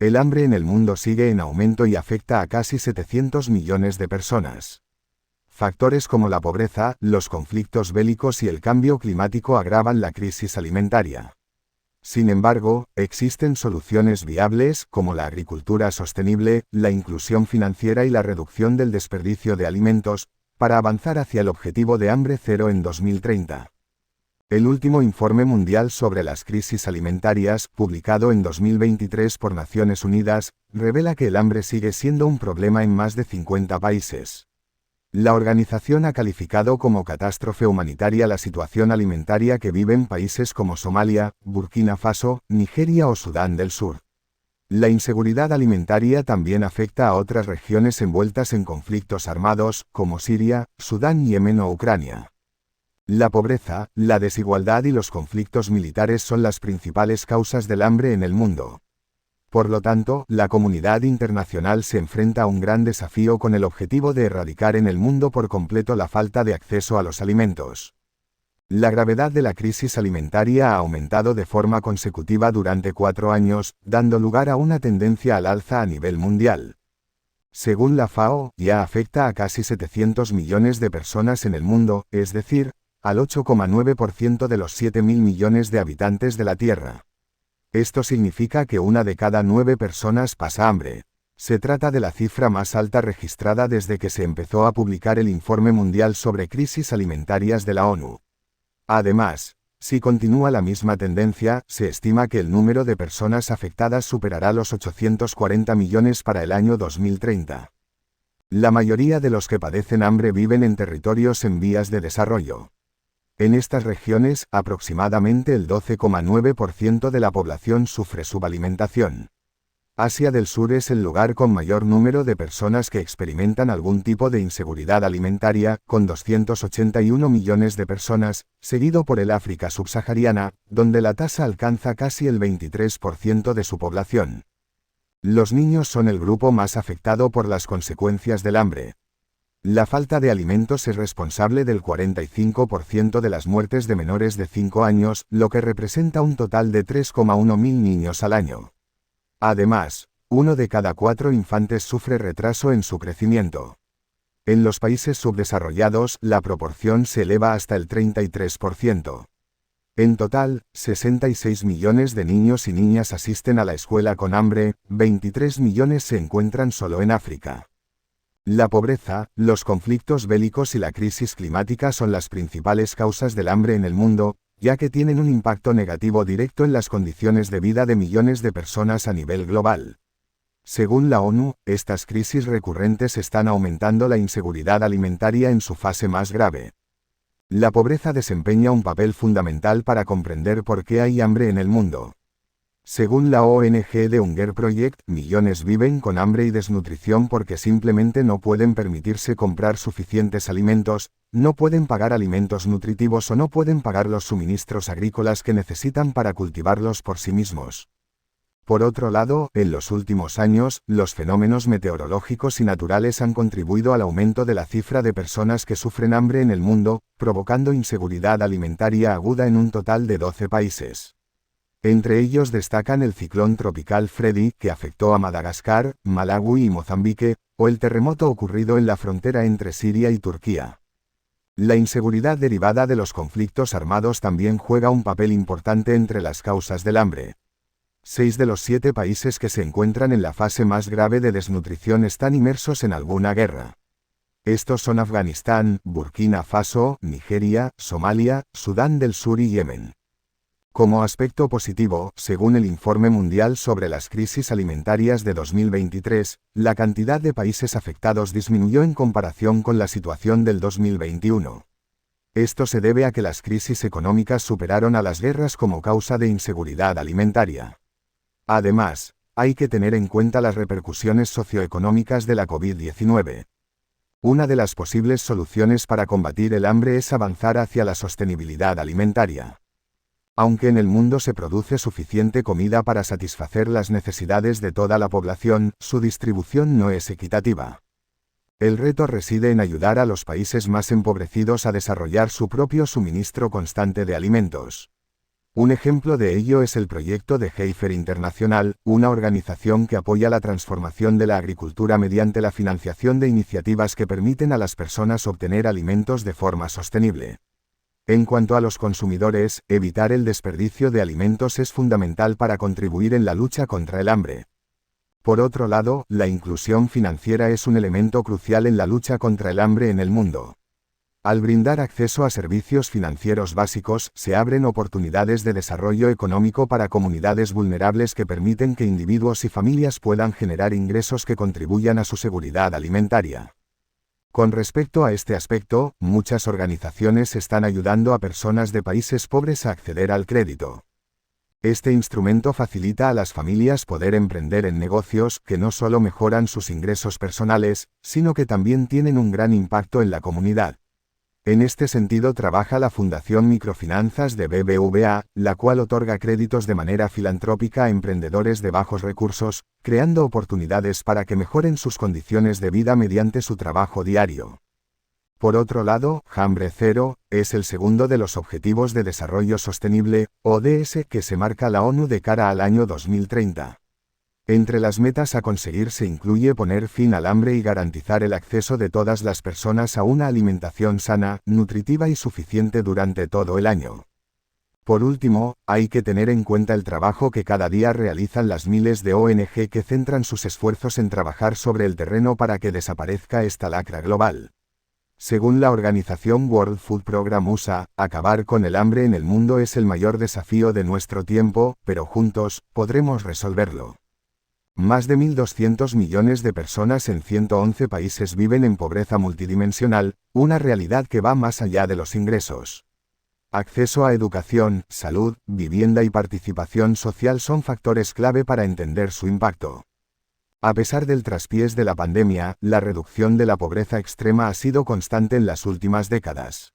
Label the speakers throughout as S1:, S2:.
S1: El hambre en el mundo sigue en aumento y afecta a casi 700 millones de personas. Factores como la pobreza, los conflictos bélicos y el cambio climático agravan la crisis alimentaria. Sin embargo, existen soluciones viables, como la agricultura sostenible, la inclusión financiera y la reducción del desperdicio de alimentos, para avanzar hacia el objetivo de hambre cero en 2030. El último informe mundial sobre las crisis alimentarias, publicado en 2023 por Naciones Unidas, revela que el hambre sigue siendo un problema en más de 50 países. La organización ha calificado como catástrofe humanitaria la situación alimentaria que viven países como Somalia, Burkina Faso, Nigeria o Sudán del Sur. La inseguridad alimentaria también afecta a otras regiones envueltas en conflictos armados, como Siria, Sudán, Yemen o Ucrania. La pobreza, la desigualdad y los conflictos militares son las principales causas del hambre en el mundo. Por lo tanto, la comunidad internacional se enfrenta a un gran desafío con el objetivo de erradicar en el mundo por completo la falta de acceso a los alimentos. La gravedad de la crisis alimentaria ha aumentado de forma consecutiva durante 4 años, dando lugar a una tendencia al alza a nivel mundial. Según la FAO, ya afecta a casi 700 millones de personas en el mundo, es decir, al 8,9% de los 7.000 millones de habitantes de la Tierra. Esto significa que 1 de cada 9 personas pasa hambre. Se trata de la cifra más alta registrada desde que se empezó a publicar el Informe Mundial sobre Crisis Alimentarias de la ONU. Además, si continúa la misma tendencia, se estima que el número de personas afectadas superará los 840 millones para el año 2030. La mayoría de los que padecen hambre viven en territorios en vías de desarrollo. En estas regiones, aproximadamente el 12,9% de la población sufre subalimentación. Asia del Sur es el lugar con mayor número de personas que experimentan algún tipo de inseguridad alimentaria, con 281 millones de personas, seguido por el África subsahariana, donde la tasa alcanza casi el 23% de su población. Los niños son el grupo más afectado por las consecuencias del hambre. La falta de alimentos es responsable del 45% de las muertes de menores de 5 años, lo que representa un total de 3,1 mil niños al año. Además, 1 de cada 4 infantes sufre retraso en su crecimiento. En los países subdesarrollados, la proporción se eleva hasta el 33%. En total, 66 millones de niños y niñas asisten a la escuela con hambre, 23 millones se encuentran solo en África. La pobreza, los conflictos bélicos y la crisis climática son las principales causas del hambre en el mundo, ya que tienen un impacto negativo directo en las condiciones de vida de millones de personas a nivel global. Según la ONU, estas crisis recurrentes están aumentando la inseguridad alimentaria en su fase más grave. La pobreza desempeña un papel fundamental para comprender por qué hay hambre en el mundo. Según la ONG The Hunger Project, millones viven con hambre y desnutrición porque simplemente no pueden permitirse comprar suficientes alimentos, no pueden pagar alimentos nutritivos o no pueden pagar los suministros agrícolas que necesitan para cultivarlos por sí mismos. Por otro lado, en los últimos años, los fenómenos meteorológicos y naturales han contribuido al aumento de la cifra de personas que sufren hambre en el mundo, provocando inseguridad alimentaria aguda en un total de 12 países. Entre ellos destacan el ciclón tropical Freddy, que afectó a Madagascar, Malawi y Mozambique, o el terremoto ocurrido en la frontera entre Siria y Turquía. La inseguridad derivada de los conflictos armados también juega un papel importante entre las causas del hambre. 6 de los 7 países que se encuentran en la fase más grave de desnutrición están inmersos en alguna guerra. Estos son Afganistán, Burkina Faso, Nigeria, Somalia, Sudán del Sur y Yemen. Como aspecto positivo, según el Informe Mundial sobre las Crisis Alimentarias de 2023, la cantidad de países afectados disminuyó en comparación con la situación del 2021. Esto se debe a que las crisis económicas superaron a las guerras como causa de inseguridad alimentaria. Además, hay que tener en cuenta las repercusiones socioeconómicas de la COVID-19. Una de las posibles soluciones para combatir el hambre es avanzar hacia la sostenibilidad alimentaria. Aunque en el mundo se produce suficiente comida para satisfacer las necesidades de toda la población, su distribución no es equitativa. El reto reside en ayudar a los países más empobrecidos a desarrollar su propio suministro constante de alimentos. Un ejemplo de ello es el proyecto de Heifer Internacional, una organización que apoya la transformación de la agricultura mediante la financiación de iniciativas que permiten a las personas obtener alimentos de forma sostenible. En cuanto a los consumidores, evitar el desperdicio de alimentos es fundamental para contribuir en la lucha contra el hambre. Por otro lado, la inclusión financiera es un elemento crucial en la lucha contra el hambre en el mundo. Al brindar acceso a servicios financieros básicos, se abren oportunidades de desarrollo económico para comunidades vulnerables que permiten que individuos y familias puedan generar ingresos que contribuyan a su seguridad alimentaria. Con respecto a este aspecto, muchas organizaciones están ayudando a personas de países pobres a acceder al crédito. Este instrumento facilita a las familias poder emprender en negocios que no solo mejoran sus ingresos personales, sino que también tienen un gran impacto en la comunidad. En este sentido trabaja la Fundación Microfinanzas de BBVA, la cual otorga créditos de manera filantrópica a emprendedores de bajos recursos, creando oportunidades para que mejoren sus condiciones de vida mediante su trabajo diario. Por otro lado, Hambre Cero es el segundo de los Objetivos de Desarrollo Sostenible, ODS, que se marca la ONU de cara al año 2030. Entre las metas a conseguir se incluye poner fin al hambre y garantizar el acceso de todas las personas a una alimentación sana, nutritiva y suficiente durante todo el año. Por último, hay que tener en cuenta el trabajo que cada día realizan las miles de ONG que centran sus esfuerzos en trabajar sobre el terreno para que desaparezca esta lacra global. Según la organización World Food Programme USA, acabar con el hambre en el mundo es el mayor desafío de nuestro tiempo, pero juntos, podremos resolverlo. Más de 1.200 millones de personas en 111 países viven en pobreza multidimensional, una realidad que va más allá de los ingresos. Acceso a educación, salud, vivienda y participación social son factores clave para entender su impacto. A pesar del traspiés de la pandemia, la reducción de la pobreza extrema ha sido constante en las últimas décadas.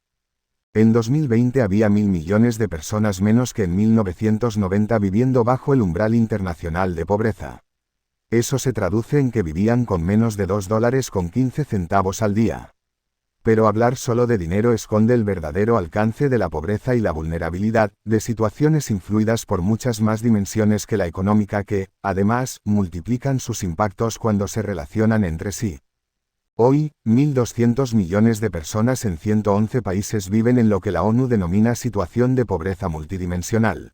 S1: En 2020 había 1.000 millones de personas menos que en 1990 viviendo bajo el umbral internacional de pobreza. Eso se traduce en que vivían con menos de $2.15 al día. Pero hablar solo de dinero esconde el verdadero alcance de la pobreza y la vulnerabilidad, de situaciones influidas por muchas más dimensiones que la económica que, además, multiplican sus impactos cuando se relacionan entre sí. Hoy, 1.200 millones de personas en 111 países viven en lo que la ONU denomina situación de pobreza multidimensional.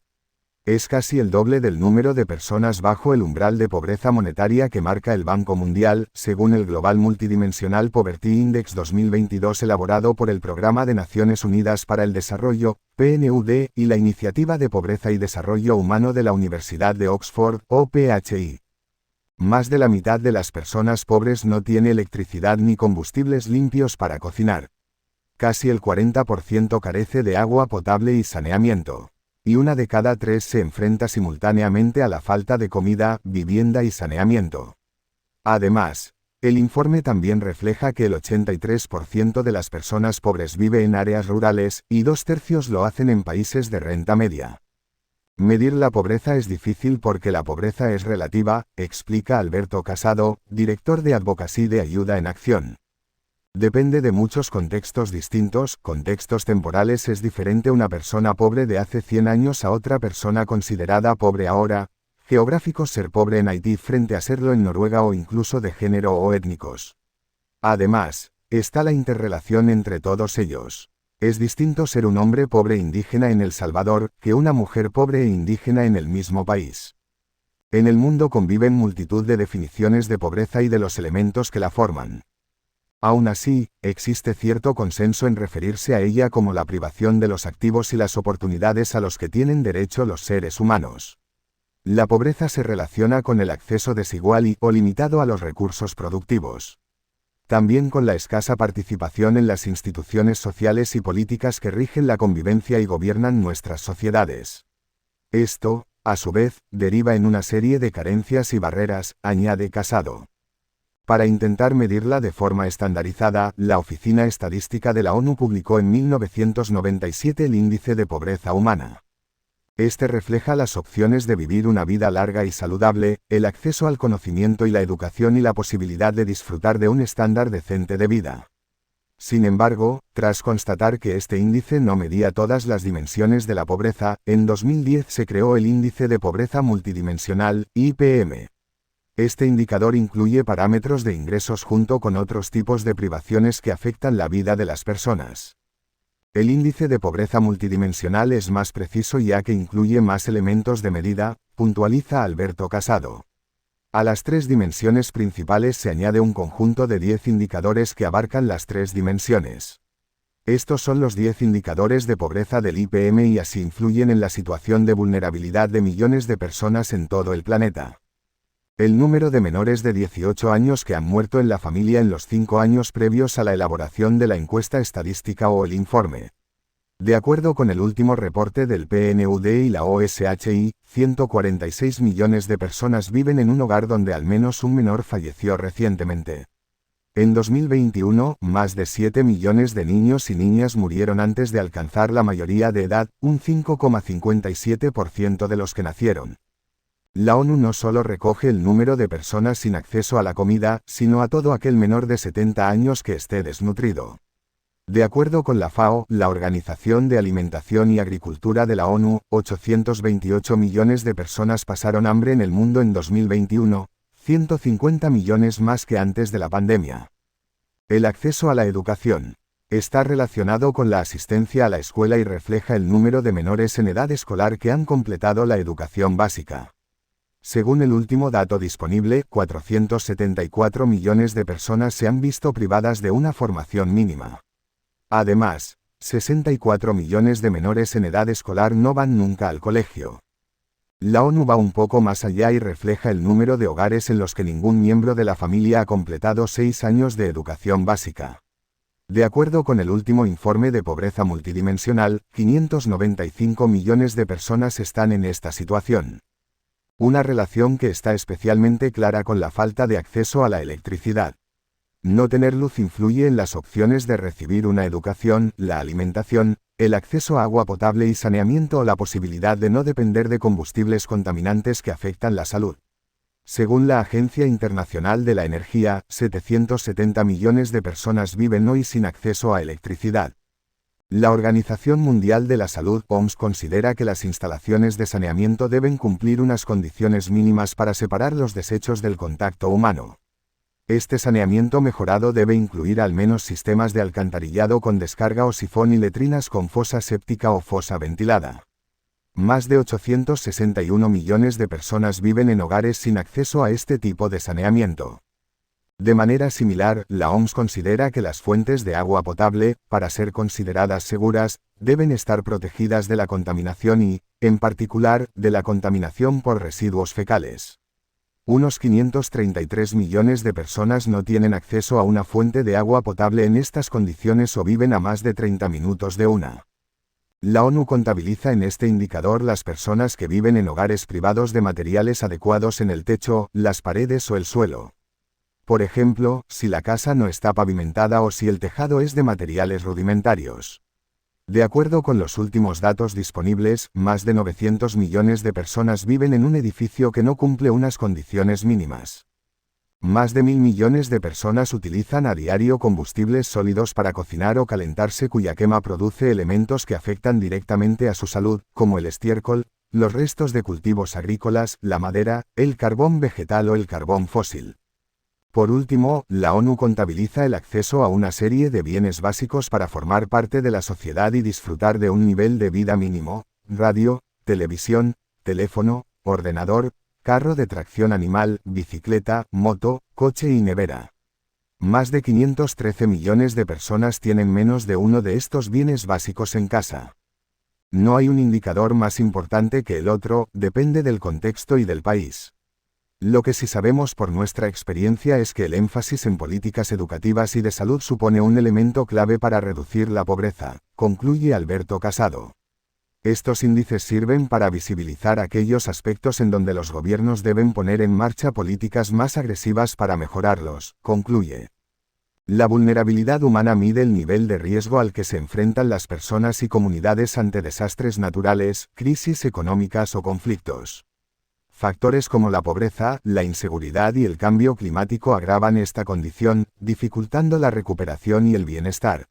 S1: Es casi el doble del número de personas bajo el umbral de pobreza monetaria que marca el Banco Mundial, según el Global Multidimensional Poverty Index 2022 elaborado por el Programa de Naciones Unidas para el Desarrollo, PNUD, y la Iniciativa de Pobreza y Desarrollo Humano de la Universidad de Oxford, OPHI. Más de la mitad de las personas pobres no tiene electricidad ni combustibles limpios para cocinar. Casi el 40% carece de agua potable y saneamiento. Y una de cada tres se enfrenta simultáneamente a la falta de comida, vivienda y saneamiento. Además, el informe también refleja que el 83% de las personas pobres vive en áreas rurales, y 2/3 lo hacen en países de renta media. Medir la pobreza es difícil porque la pobreza es relativa, explica Alberto Casado, director de Advocacy de Ayuda en Acción. Depende de muchos contextos distintos, contextos temporales es diferente una persona pobre de hace 100 años a otra persona considerada pobre ahora, geográficos ser pobre en Haití frente a serlo en Noruega o incluso de género o étnicos. Además, está la interrelación entre todos ellos. Es distinto ser un hombre pobre indígena en El Salvador, que una mujer pobre e indígena en el mismo país. En el mundo conviven multitud de definiciones de pobreza y de los elementos que la forman. Aún así, existe cierto consenso en referirse a ella como la privación de los activos y las oportunidades a los que tienen derecho los seres humanos. La pobreza se relaciona con el acceso desigual o limitado a los recursos productivos. También con la escasa participación en las instituciones sociales y políticas que rigen la convivencia y gobiernan nuestras sociedades. Esto, a su vez, deriva en una serie de carencias y barreras, añade Casado. Para intentar medirla de forma estandarizada, la Oficina Estadística de la ONU publicó en 1997 el Índice de Pobreza Humana. Este refleja las opciones de vivir una vida larga y saludable, el acceso al conocimiento y la educación y la posibilidad de disfrutar de un estándar decente de vida. Sin embargo, tras constatar que este índice no medía todas las dimensiones de la pobreza, en 2010 se creó el Índice de Pobreza Multidimensional, IPM. Este indicador incluye parámetros de ingresos junto con otros tipos de privaciones que afectan la vida de las personas. El índice de pobreza multidimensional es más preciso ya que incluye más elementos de medida, puntualiza Alberto Casado. A las tres dimensiones principales se añade un conjunto de 10 indicadores que abarcan las tres dimensiones. Estos son los 10 indicadores de pobreza del IPM y así influyen en la situación de vulnerabilidad de millones de personas en todo el planeta. El número de menores de 18 años que han muerto en la familia en los 5 años previos a la elaboración de la encuesta estadística o el informe. De acuerdo con el último reporte del PNUD y la OSHI, 146 millones de personas viven en un hogar donde al menos un menor falleció recientemente. En 2021, más de 7 millones de niños y niñas murieron antes de alcanzar la mayoría de edad, un 5,57% de los que nacieron. La ONU no solo recoge el número de personas sin acceso a la comida, sino a todo aquel menor de 70 años que esté desnutrido. De acuerdo con la FAO, la Organización de Alimentación y Agricultura de la ONU, 828 millones de personas pasaron hambre en el mundo en 2021, 150 millones más que antes de la pandemia. El acceso a la educación está relacionado con la asistencia a la escuela y refleja el número de menores en edad escolar que han completado la educación básica. Según el último dato disponible, 474 millones de personas se han visto privadas de una formación mínima. Además, 64 millones de menores en edad escolar no van nunca al colegio. La ONU va un poco más allá y refleja el número de hogares en los que ningún miembro de la familia ha completado 6 años de educación básica. De acuerdo con el último informe de pobreza multidimensional, 595 millones de personas están en esta situación. Una relación que está especialmente clara con la falta de acceso a la electricidad. No tener luz influye en las opciones de recibir una educación, la alimentación, el acceso a agua potable y saneamiento o la posibilidad de no depender de combustibles contaminantes que afectan la salud. Según la Agencia Internacional de la Energía, 770 millones de personas viven hoy sin acceso a electricidad. La Organización Mundial de la Salud, OMS, considera que las instalaciones de saneamiento deben cumplir unas condiciones mínimas para separar los desechos del contacto humano. Este saneamiento mejorado debe incluir al menos sistemas de alcantarillado con descarga o sifón y letrinas con fosa séptica o fosa ventilada. Más de 861 millones de personas viven en hogares sin acceso a este tipo de saneamiento. De manera similar, la OMS considera que las fuentes de agua potable, para ser consideradas seguras, deben estar protegidas de la contaminación y, en particular, de la contaminación por residuos fecales. Unos 533 millones de personas no tienen acceso a una fuente de agua potable en estas condiciones o viven a más de 30 minutos de una. La ONU contabiliza en este indicador las personas que viven en hogares privados de materiales adecuados en el techo, las paredes o el suelo. Por ejemplo, si la casa no está pavimentada o si el tejado es de materiales rudimentarios. De acuerdo con los últimos datos disponibles, más de 900 millones de personas viven en un edificio que no cumple unas condiciones mínimas. Más de 1.000 millones de personas utilizan a diario combustibles sólidos para cocinar o calentarse cuya quema produce elementos que afectan directamente a su salud, como el estiércol, los restos de cultivos agrícolas, la madera, el carbón vegetal o el carbón fósil. Por último, la ONU contabiliza el acceso a una serie de bienes básicos para formar parte de la sociedad y disfrutar de un nivel de vida mínimo: radio, televisión, teléfono, ordenador, carro de tracción animal, bicicleta, moto, coche y nevera. Más de 513 millones de personas tienen menos de uno de estos bienes básicos en casa. No hay un indicador más importante que el otro, depende del contexto y del país. Lo que sí sabemos por nuestra experiencia es que el énfasis en políticas educativas y de salud supone un elemento clave para reducir la pobreza, concluye Alberto Casado. Estos índices sirven para visibilizar aquellos aspectos en donde los gobiernos deben poner en marcha políticas más agresivas para mejorarlos, concluye. La vulnerabilidad humana mide el nivel de riesgo al que se enfrentan las personas y comunidades ante desastres naturales, crisis económicas o conflictos. Factores como la pobreza, la inseguridad y el cambio climático agravan esta condición, dificultando la recuperación y el bienestar.